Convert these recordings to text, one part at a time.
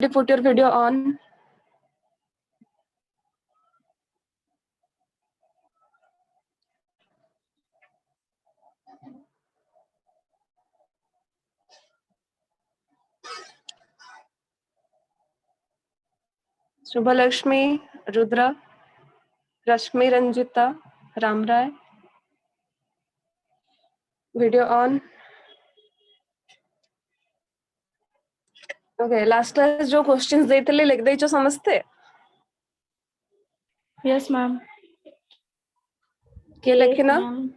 Put your video on. Shubhalakshmi, Rudra, Rashmi Ranjita, Ramray. Video on. Okay, last class जो questions देते लिख देचो समझते? Yes, ma'am. क्या लिखे ना? ma'am.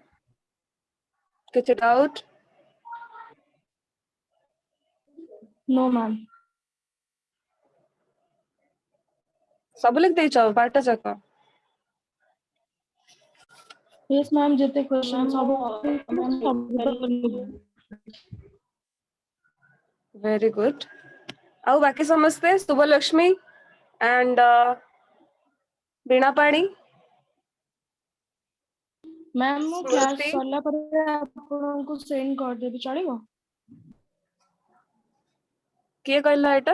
Get it out. No, ma'am. सब लिख देचो पार्टा जाका. Yes, ma'am. जितने questions Very good. आओ बाकी समझते? शुभलक्ष्मी and बीणा पाणी. मैम वो क्लास स्मृति? सरला पर आपको सेंड कर देबी चलेगा? किए कहला एटा?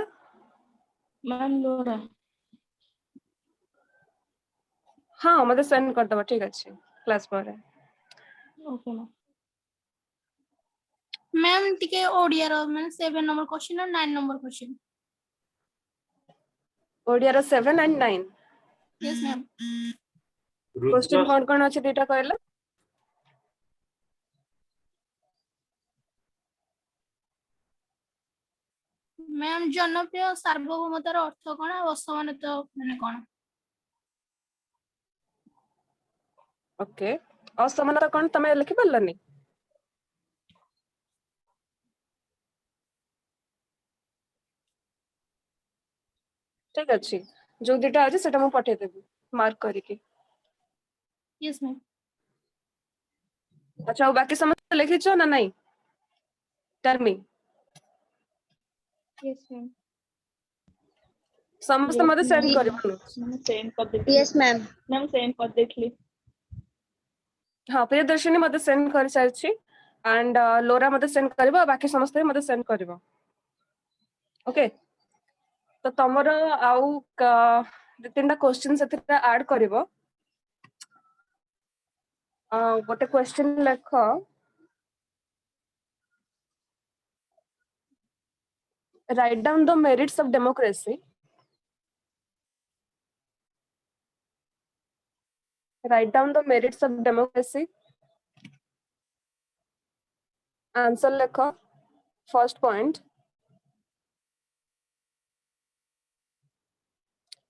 मैम लोरा. हाँ मते सेंड कर दबा ठीक अच्छे क्लास पर है. Okay, ma'am. मैम टिके ओडिया रो मैंने 7 नंबर क्वेश्चन और 9 नंबर क्वेश्चन. ओडिया रो 7 and 9. Yes ma'am. क्वेश्चन कौन अच्छे डेटा कहला? मैम जनप्रिय सार्वभौमतार अर्थ कोन और असमानत माने कोन? ओके. असमानता कौन तमे लिखि परलनी? ठीक अच्छे जो डेटा आज सेटा मु पठे देबी मार्क करके. Yes ma'am. अच्छा और बाकी समझ लिखिछो ना नहीं? Tell me. Yes, ma'am. समस्त मते सेंड करबो. मैंने सेंड कर देती. Yes, ma'am. मैम सेंड कर देती. हाँ प्रियदर्शिनी मते सेंड कर सारछि एंड लोरा मते सेंड करबो बाकी समस्त मते सेंड करबो. ओके तो तमरो आउ दो तीनटा क्वेश्चन सेते ऐड करबो. गोटे क्वेश्चन लेख. Write down the merits of democracy. Write down the merits of democracy. Answer lekha. First point.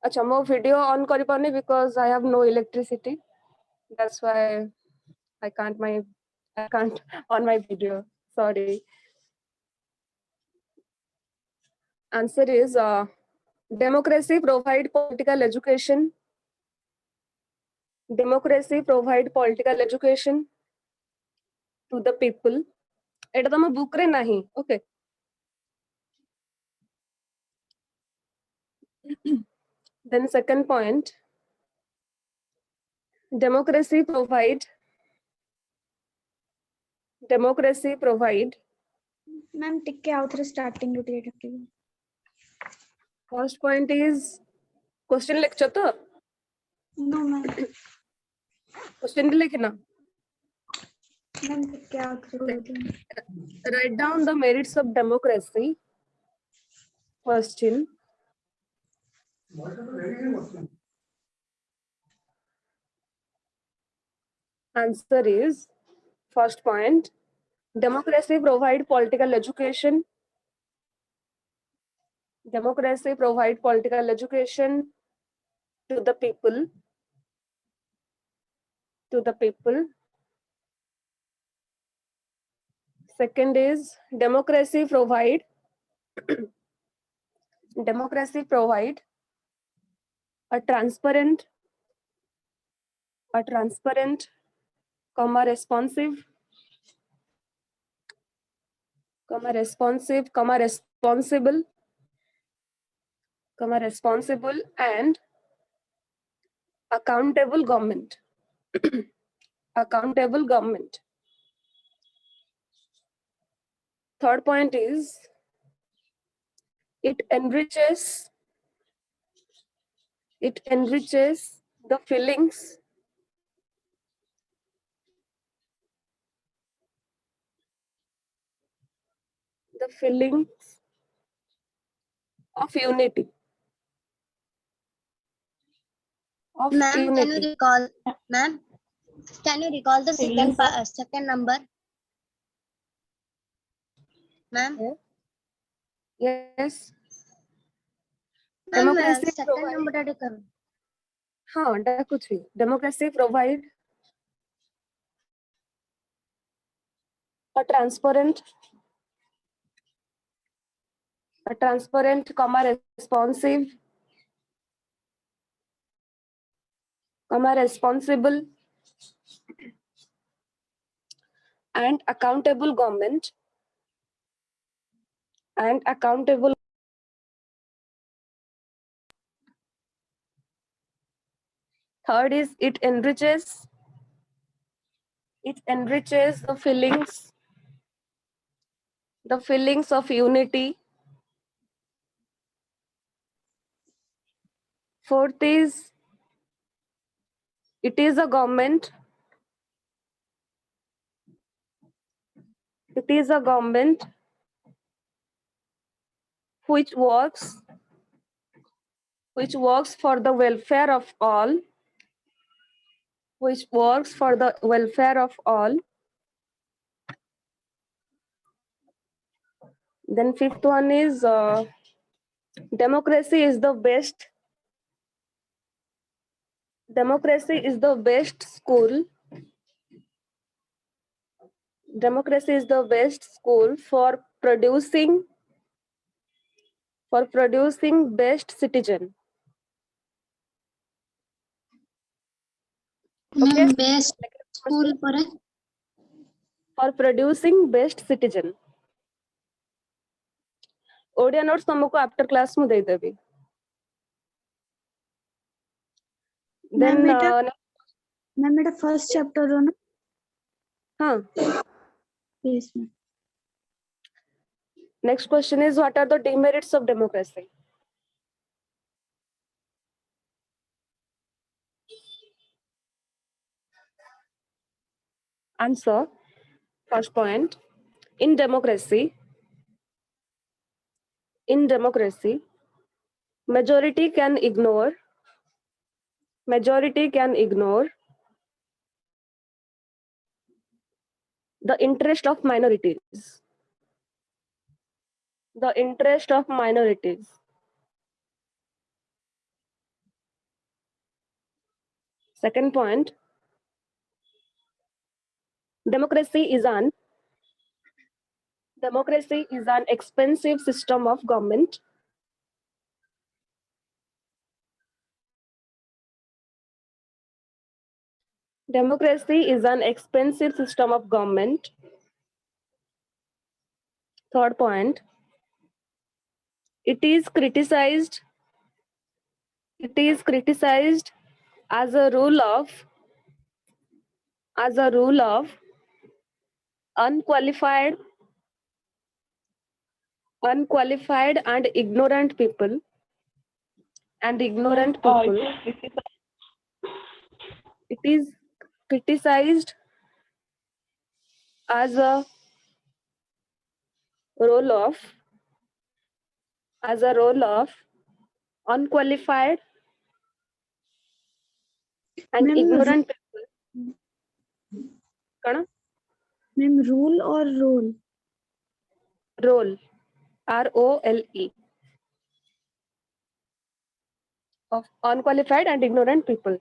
Acha, mo video on kari parni because I have no electricity. That's why I can't on my video. Sorry. Answer is democracy provide political education. Democracy provide political education to the people. Eta tama book re nahi. Okay. Then second point, democracy provide. Ma'am, टिके आओ थोड़ा starting रुटिए टिके. First point is question lecture तो. No, ma'am. Question लिखना. Ma'am, टिके आओ थोड़ा. Write down the merits of democracy. Question. Answer is first point. Democracy provide political education. Democracy provide political education to the people. To the people. Second is democracy provide. Democracy provide a transparent, responsive, responsible and accountable government. Accountable government. Third point is It enriches the feelings of unity. Ma'am, can you recall? Ma'am, can you recall the Feelings second number? Ma'am, Yes. ma'am, Democracy second provide. number टा करो. हाँ, डाकुची. Democracy provide a transparent, responsive, responsible, and accountable government. Third is it enriches the feelings of unity. Fourth is it is a government which works for the welfare of all, Then fifth one is democracy is the best school. Democracy is the best school for producing best citizen. Okay. Ma'am, best school पर For producing best citizen. Odia notes तुमको after class में दे देबी. Then ma'am मेरा first chapter हो ना. हाँ. Yes ma'am. Next question is what are the demerits of democracy? Answer. First point. In democracy, majority can ignore the interest of minorities. Second point, democracy is an expensive system of government. Democracy is an expensive system of government. Third point, it is criticized as a rule of unqualified and ignorant people. It is criticized as a role of unqualified and Ma'am, ignorant people. कौन? Ma'am rule और role. Role, ROLE, of unqualified and ignorant people.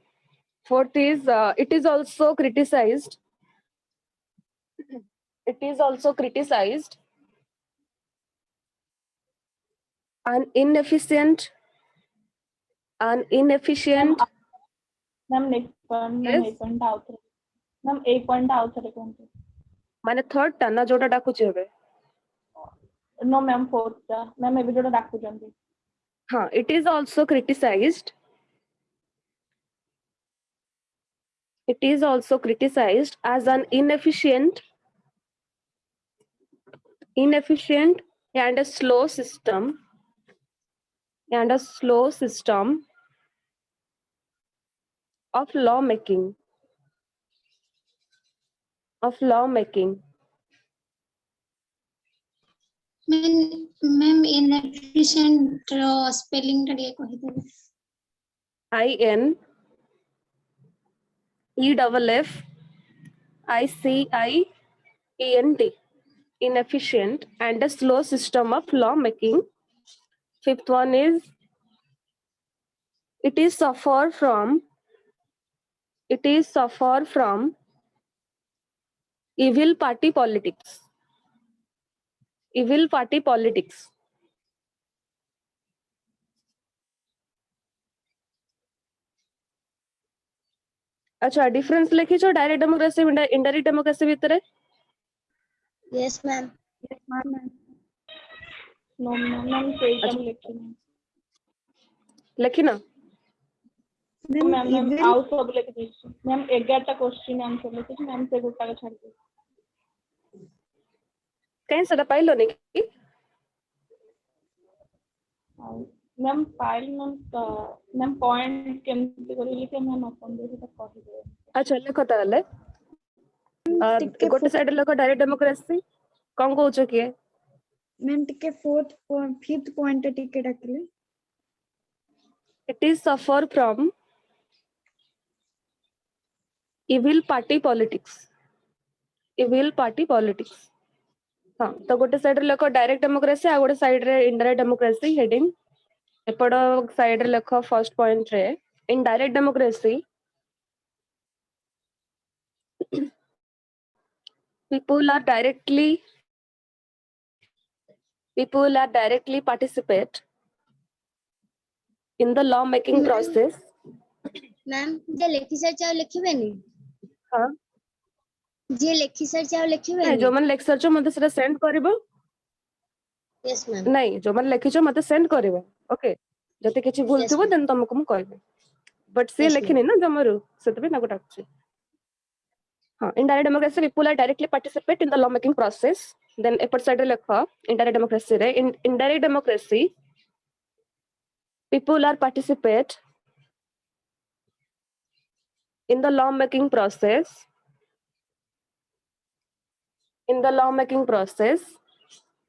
Fourth is it is also criticized an inefficient ma'am next point Yes. एक point out ma'am एक point out कौन माने third टा ना जोटा डाकुची हेबे. नो मैम फोर्थ टा मैम एबी जोटा डाकुचंती. हाँ, it is also criticized as an inefficient and a slow system and a slow system of lawmaking. Ma'am inefficient spelling टा ଟିକେ କହିଦେବେ INEFFICIENT, inefficient and a slow system of law making. Fifth one is it is suffer from evil party politics. अच्छा, difference लिखिछो direct democracy indirect democracy भितर? Yes ma'am no ma'am ସେଇଟା ମୁଁ ଲେଖିନି लिखिना? मैम मैम evil ଆଉ ସବୁ ଲେଖି ଦେଇଛି मैम 11ଟା क्वेश्चन आंसर ଲେଖିଛି मैम ସେ ଗୋଟାକ ଛାଡି ଦେଇଛି कहीं सेटा पाइलोनी कि? मैम फाइल मैम पॉइंट केमती करी लिखे मैम अपन दे सेटा कहि दे अच्छा लिखो ताले टिके गोटे साइड लिखो डायरेक्ट डेमोक्रेसी कौन कहूचो किए? मैम टिके फिफ्थ पॉइंट टिके डाकिले It is suffer from evil party politics. हाँ तो गोटे साइड लिखो डायरेक्ट डेमोक्रेसी आ गोटे साइड रे इनडायरेक्ट डेमोक्रेसी हेडिंग एपड़ साइड रे लिखो फर्स्ट पॉइंट रे indirect democracy people are directly participate in the law making process. Ma'am J Lekhi sir चाव लिखिबेनी हाँ जे लेखि सर चाव नहीं लिखिबेनी जो मन लेक्चर जो मते सेटा सेंड करबो यस मैम नहीं जो मन लेखिछो मते सेंड करबो ओके जति किछि भूल Yes, थिबो ma'am. देन तुमको मु कहबे बट से Yes, लेखिनी ना जमरु सेतबे ना गोटाछि हाँ indirect democracy people are directly participate in the law making process then एपट साइड रे लिखो इनडायरेक्ट डेमोक्रेसी रे indirect democracy people are participate in the law making process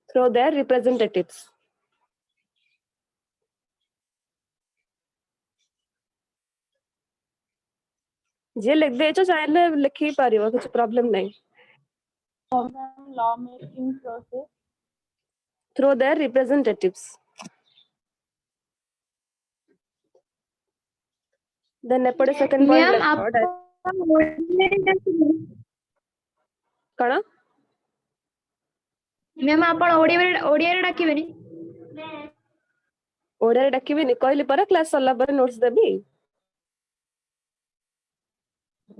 through their representatives. जे लिख देछो चाहे लिखी पारिबो कुछ प्रॉब्लम नहीं ma'am law making process through their representatives. Then एपटे सेकंड पॉइंट लिखो कण मैम आपण ओडिया रे डाकिबेनी ओडिया डाकिबिनी कहली पर क्लास सरला पर notes Devi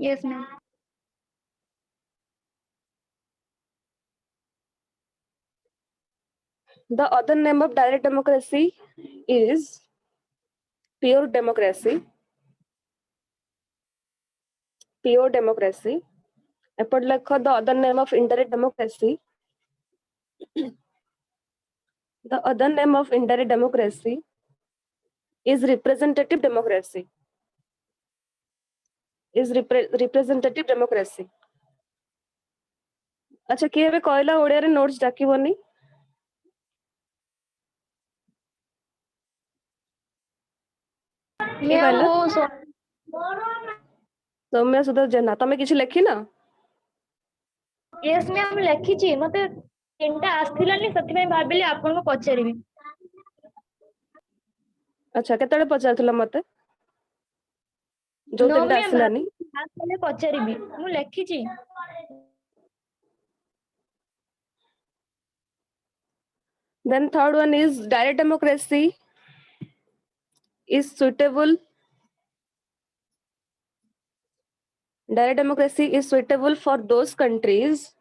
yes ma'am The other name of direct democracy is pure democracy. एपट लिखो the other name of indirect democracy. The other name of indirect democracy is representative democracy. अच्छा किए ଏବେ କହିଲା ଓଡିଆରେ ନୋଟ୍ସ ଡାକିବନି କିଏ କହିଲା ସୌମ୍ୟ ସୁଧର ଜେନା ତମେ କିଛି ଲେଖିନା यस मैम लेखिची मते तीनटा आस्थिलानी सतिमे भाबिली आपनको पचारिबी अच्छा केतळे पचारथिला मते जो नो तीनटा मैम आसिलानी आस्थिले पचारिबी मु लेखिची then third one is direct democracy is suitable for those countries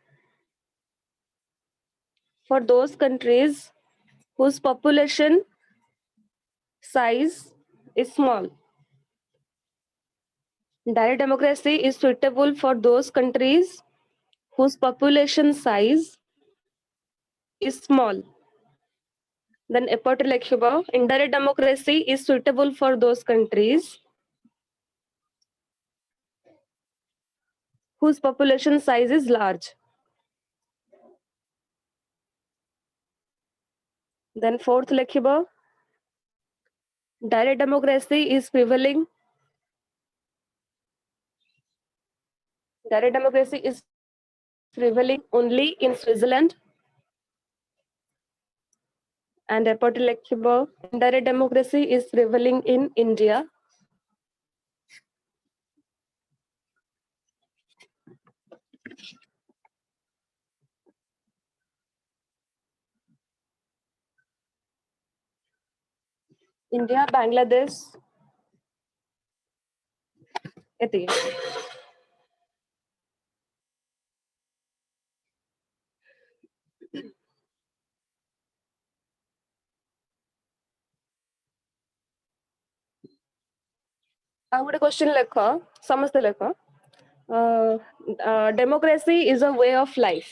whose population size is small. Direct democracy is suitable for those countries whose population size is small. Then एपटे लिखिबो indirect democracy is suitable for those countries whose population size is large. Then fourth लिखिबो direct democracy is prevailing. Direct democracy is prevailing only in Switzerland. And एपटे लिखिबो indirect democracy is prevailing in India. India, Bangladesh. एतिକି। ଆଉ ଗୋଟେ question लेख समस्त लेख democracy is a way of life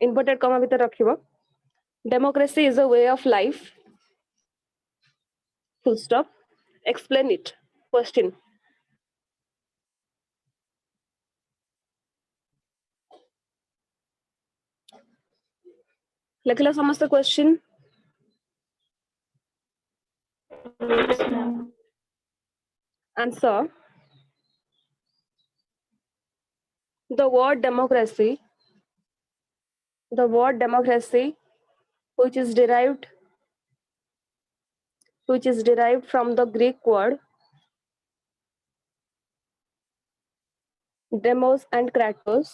inverted comma भीतर रखिबो democracy is a way of life full stop explain it question लिखला समस्त question answer the word democracy which is derived from the Greek word demos and kratos,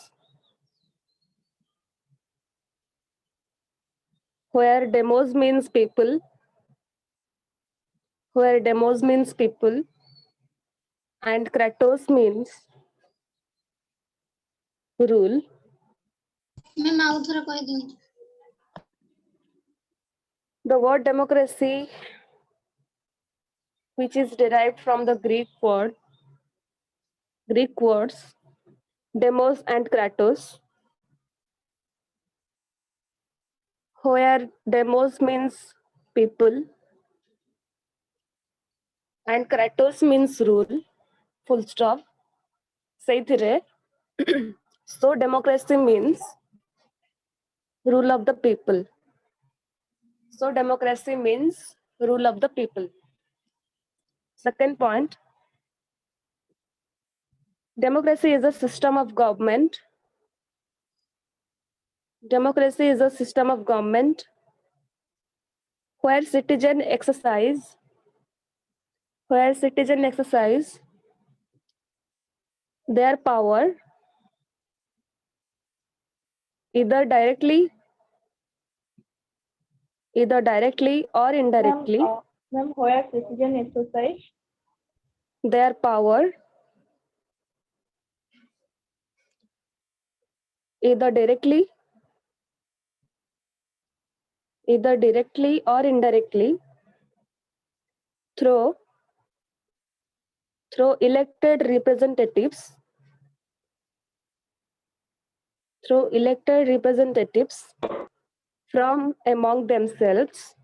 where demos means people and kratos means rule. Ma'am आउ थोड़ा कह दियो। The word democracy which is derived from the Greek words demos and kratos, where demos means people and kratos means rule, full stop. Seithire so democracy means rule of the people. So democracy means rule of the people. Second point, democracy is a system of government. Democracy is a system of government where citizens exercise their power either directly or indirectly. Ma'am, where citizen exercise their power either directly or indirectly through elected representatives from among themselves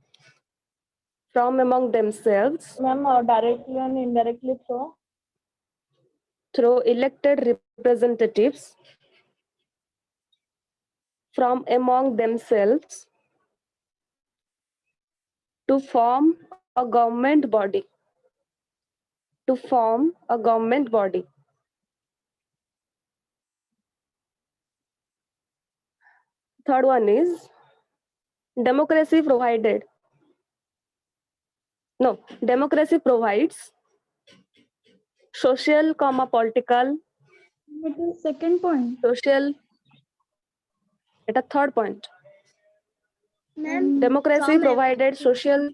ma'am, directly and indirectly through elected representatives from among themselves to form a government body. Third one is democracy provides social, political, What is second point? social. It's a third point. Ma'am Democracy from provided social.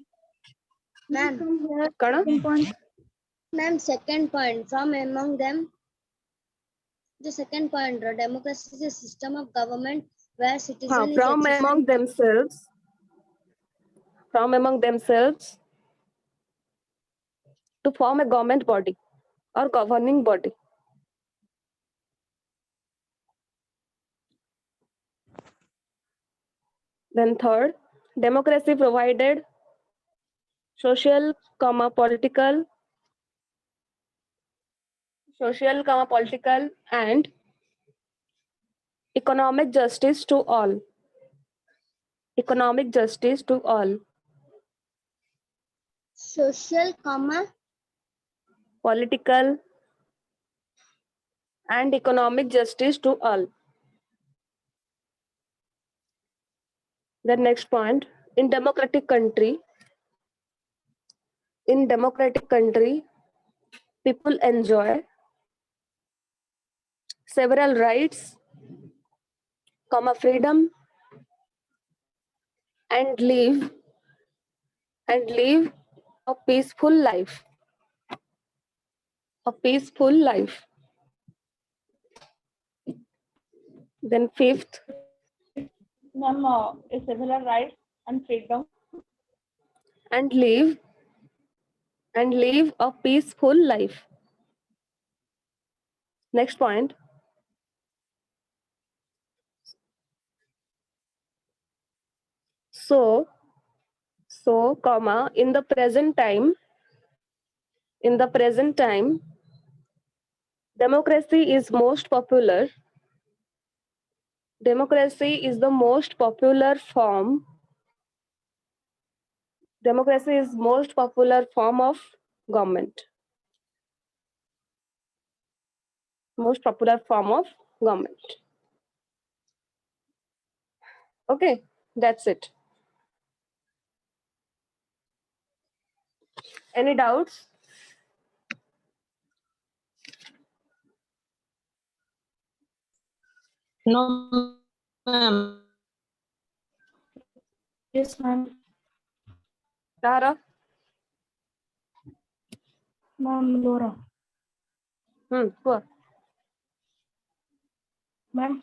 Ma'am From here, Kana? second point. Ma'am second point from among them. The second point, democracy is a system of government where citizens From among themselves to form a government body or governing body. Then third, democracy provided social comma political and economic justice to all. Economic justice to all. social, comma, Political and economic justice to all. The next point, in democratic country, people enjoy several rights, comma, freedom, and live a peaceful life. A peaceful life. Then fifth, Ma'am, several rights and freedom. and live a peaceful life. Next point. So, comma, in the present time, democracy is most popular. Democracy is the most popular form. Democracy is most popular form of government. Most popular form of government. Okay, that's it. Any doubts? No, ma'am. Yes, ma'am. Tara? Ma'am, Laura. Poor. Ma'am,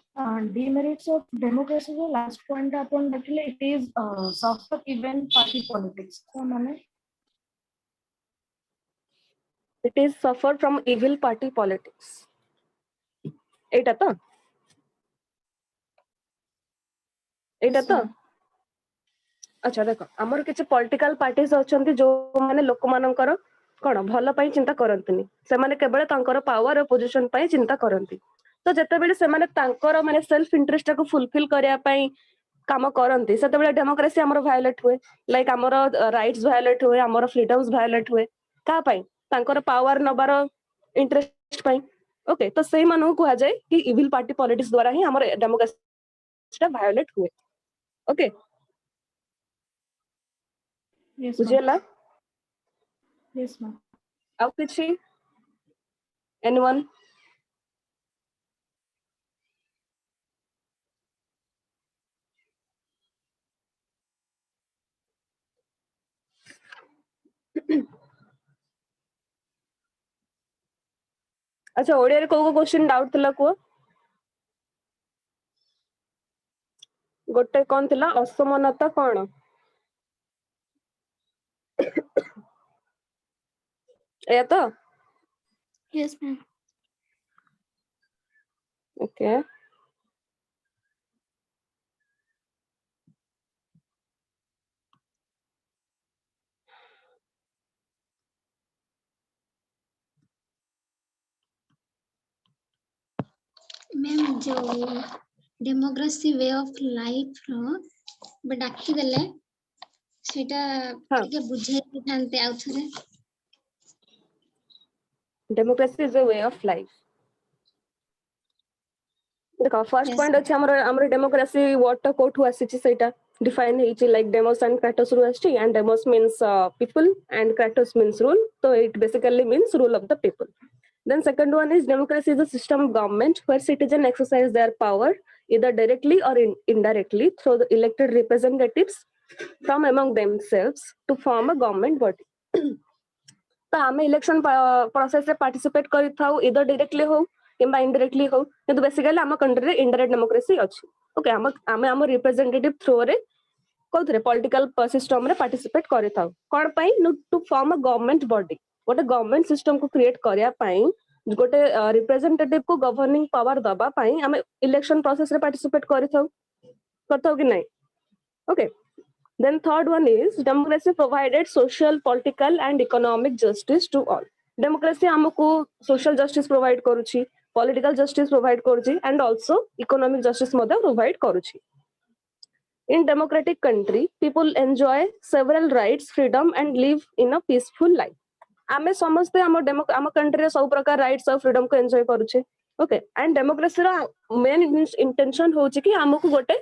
demerits of democracy, the last point upon actually it is soft even party politics. So, ma'am, It is suffer from evil party politics. Eita to? अच्छा देख आमर किसी political parties अछंती जो माने लोक मानकर कोन भल पई चिंता करंतनी से माने केवल तांकर पावर और पोजीशन पई चिंता करंती तो जते बेले से माने तांकर माने सेल्फ इंटरेस्ट को फुलफिल करिया पई काम करंती सेते बेले डेमोक्रेसी हमर वायलेट हुए लाइक हमर राइट्स वायलेट हुए हमर फ्रीडम्स वायलेट हुए का पई तांकर पावर नबार इंटरेस्ट पई ओके तो सेही मानु को जाय कि इविल पार्टी पॉलिटिक्स द्वारा ही हमर डेमोक्रेसी वायलेट हुए ओके yes, बुझेला yes, ma'am. ଆଉ କିଛି anyone अच्छा ओडिया रे को क्वेश्चन डाउट थिला को गोटे कोन थिला असमानता कोन ए तो Yes, ma'am. ओके मैम जो डेमोक्रेसी वे ऑफ लाइफ रो डाकी देले सेटा हाँ। के बुझे थानते आउ थरे democracy is a way of life देखो फर्स्ट Yes, पॉइंट sir. अछि हमर डेमोक्रेसी व्हाट कोठु आसीची सेटा डिफाइन हेची लाइक डेमोस एंड क्राटोस रु आछी and demos means people and kratos means rule तो it basically means rule of the people then second one is democracy is a system of government where citizens exercise their power either directly or indirectly through the elected representatives from among themselves to form a government body तो आमे election process रे participate करि थाउ इधर directly हो किंबा indirectly हो किंतु basically हम कंट्री रे इनडायरेक्ट डेमोक्रेसी अछि ओके हम रिप्रेजेंटेटिव थ्रू रे कोथरे पॉलिटिकल सिस्टम रे पार्टिसिपेट करि थाउ कोन पई to form a government body गोटे गवर्नमेंट सिस्टम को क्रिएट करिया पई गोटे रिप्रेजेंटेटिव को गवर्निंग पावर दबा पई हम इलेक्शन प्रोसेस रे पार्टिसिपेट करि थाउ कि नहीं okay Then third one is democracy provided social, political and economic justice to all. Democracy हमको social justice provide करूची, political justice provide करूची and also economic justice Madhya provide करूची. In democratic country, people enjoy several rights, freedom and live in a peaceful life. आमे समस्ते आम country सब प्रकार rights और फ्रीडम को एंजॉय करूचे. ओके एंड डेमोक्रेसी रा मेन इंटेंशन होची कि हमको गोटे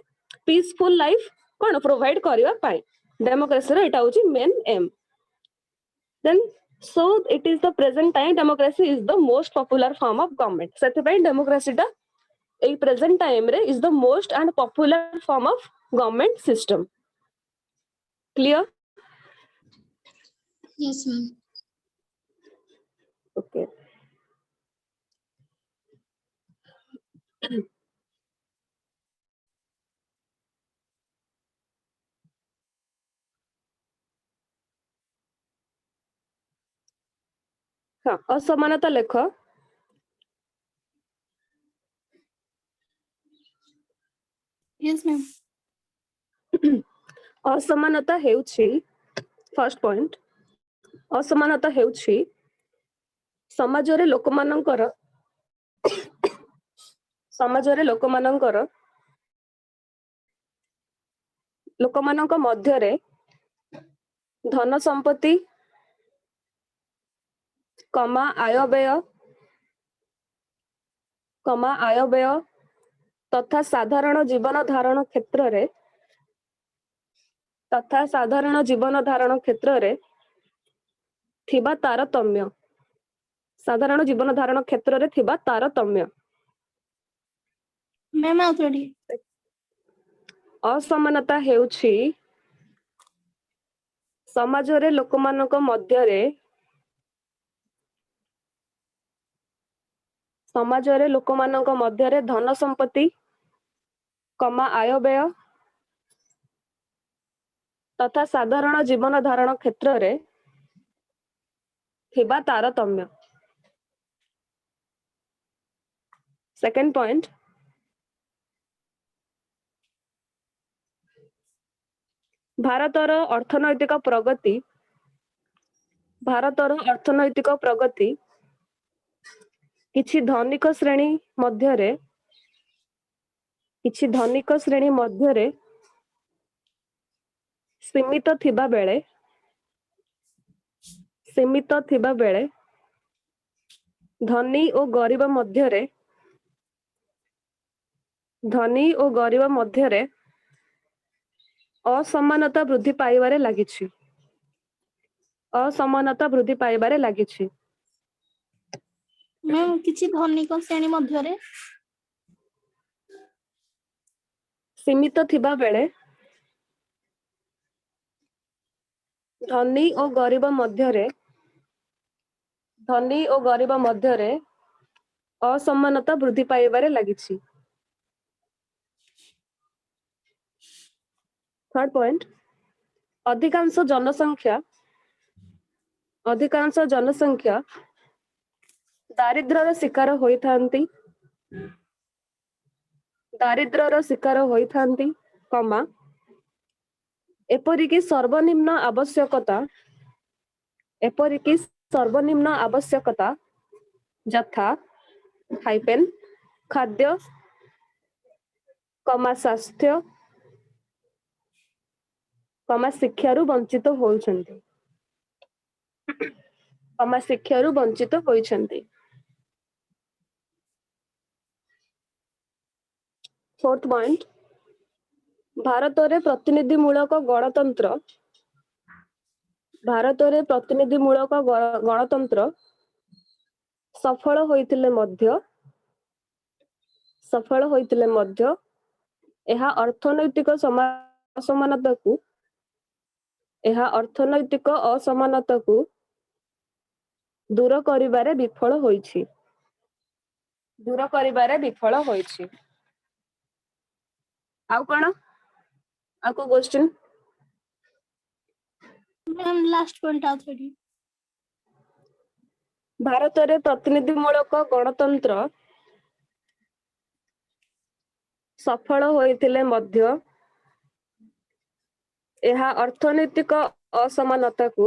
पीसफुल लाइफ कोन प्रोवाइड करबा पाई. डेमोक्रेसी रा एटा होची main aim. Then so it is the present time democracy is the most popular form of government. सेति पई डेमोक्रेसी टा ए प्रेजेंट टाइम रे is the most and popular form of government system. Clear? Yes, ma'am. Okay. हाँ असमानता लेख. Yes, ma'am. असमानता हेउछि first point. असमानता हेउछि समाजरे लोकमानंकर लोकमानंक मध्यरे धन संपत्ति कमा आय व्यय तथा साधारण जीवन धारण क्षेत्र रे थिबा तारतम्य. साधारण जीवन धारण क्षेत्र रे थिबा तारतम्य. Ma'am, authority. असमानता हेउछि समाजरे लोकमानक मध्यरे धन संपत्ति कमा आय व्यय तथा साधारण जीवन धारण क्षेत्र रे थिबा तारतम्य. Second point. भारतर अर्थनैतिक प्रगति किछि धनिक श्रेणी मध्यरे सीमित थिबा बेले धनी और गरीब मध्यरे असमानता वृद्धि पाइबारे लागिछि. Ma'am, किछि धनिक श्रेणी मध्यरे सीमित थिबा बेले धनी और गरीब मध्यरे असमानता वृद्धि पाइबारे लागिछि. Third point. अधिकांश जनसंख्या दारिद्र्यर शिकार होइथांती कमा एपरिकी सर्वनिम्न आवश्यकता यथा हाइपेन खाद्य कमा स्वास्थ्य कमा शिक्षारु वंचित होइछन्ति. Fourth point. भारत रे प्रतिनिधिमूलक गणतंत्र सफल होइतिले मध्य एहा अर्थनैतिक असमानता को दूर करिबारे विफल होइछि. आउ कोन आको question. Ma'am, last point, authority. Bharat रे प्रतिनिधिमूलक गणतंत्र सफल होइतिले मध्य ଏହା ଅର୍ଥନୈତିକ ଅସମାନତାକୁ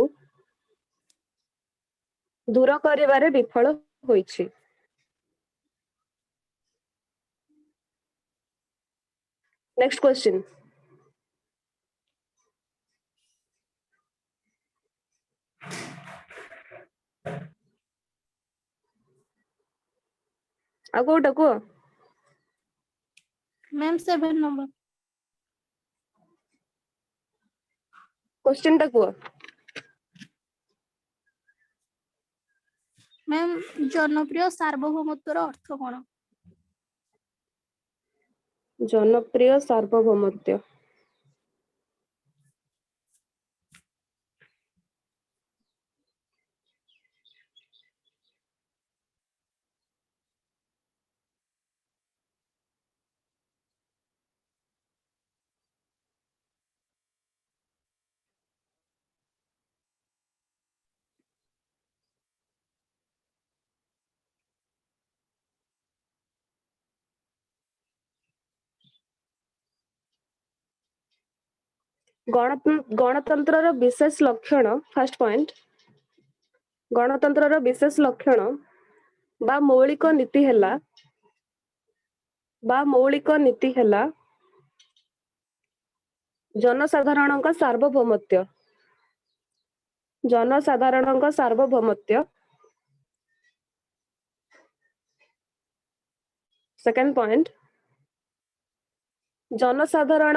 ଦୂର କରିବାରେ ବିଫଳ ହୋଇଛି। Next question. ଆଉ କୋଉଟା କୁହ? Ma'am 7 number. କ୍ୱେଶ୍ଚିନ୍ ଟା କୁହ। ମ୍ୟାମ୍ ଜନପ୍ରିୟ ସାର୍ବଭୌମତ୍ୱର ଅର୍ଥ କଣ? ଜନପ୍ରିୟ ସାର୍ବଭୌମତ୍ୱ। ଗଣତନ୍ତ୍ରର ବିଶେଷ ଲକ୍ଷଣ, ଫାର୍ଷ୍ଟ ପଏଣ୍ଟ, ଗଣତନ୍ତ୍ରର ବିଶେଷ ଲକ୍ଷଣ ବା ମୌଳିକ ନୀତି ହେଲା ଜନସାଧାରଣଙ୍କ ସାର୍ବଭୌମତ୍ୱ। ଜନସାଧାରଣଙ୍କ ସାର୍ବଭୌମତ୍ୱ। ସେକେଣ୍ଡ ପଏଣ୍ଟ, ଜନସାଧାରଣ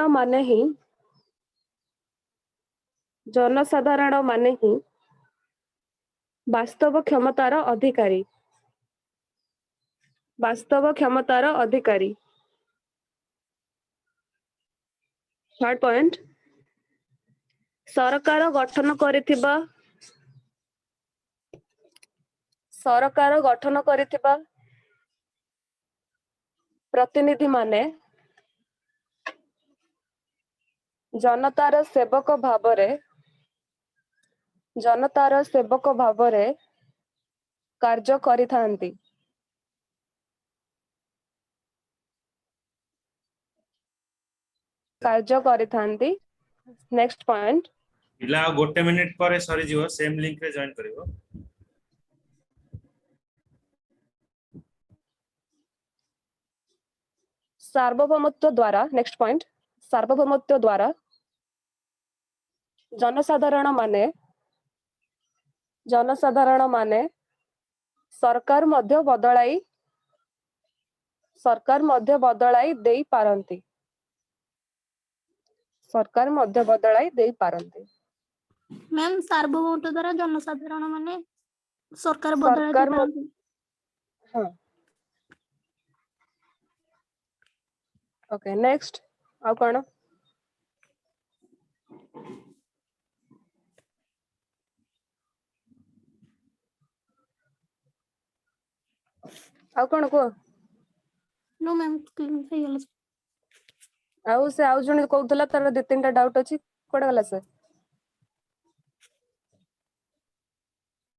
ମାନେ ହିଁ ବାସ୍ତବ କ୍ଷମତାର ଅଧିକାରୀ। ବାସ୍ତବ କ୍ଷମତାର ଅଧିକାରୀ। ଥାର୍ଡ ପଏଣ୍ଟ, ସରକାର ଗଠନ କରିଥିବା ପ୍ରତିନିଧି ମାନେ ଜନତାର ସେବକ ଭାବରେ କାର୍ଯ୍ୟ କରିଥାନ୍ତି। ନେକ୍ସଟ ପଏଣ୍ଟ, ପିଲା ଆଉ 1 ମିନିଟ ପରେ ସରିଯିବ, ସେମ ଲିଙ୍କ ରେ ଜଏନ କରିବ। ସାର୍ବଭୌମତ୍ୱ ଦ୍ୱାରା, ନେକ୍ସଟ ପଏଣ୍ଟ, ସାର୍ବଭୌମତ୍ୱ ଦ୍ୱାରା ଜନସାଧାରଣ ମାନେ ସରକାର ମଧ୍ୟ ବଦଳାଇ ଦେଇପାରନ୍ତି। ମ୍ୟାମ୍ ସାର୍ବଭୌମତ୍ୱ ଦ୍ୱାରା ଜନସାଧାରଣ ମାନେ ସରକାର ବଦଳାଇ ଦେଇପାରନ୍ତି। ହଁ। ଓକେ, ନେକ୍ସଟ ଆଉ କଣ? ଆଉ କଣ କୁହ? नो ମ୍ୟାମ୍ ହେଇଗଲା। ଆଉ ଜଣେ କହୁଥିଲା ତାର 2-3ଟା ଡାଉଟ୍ ଅଛି, କୁଆଡେ ଗଲା ସେ?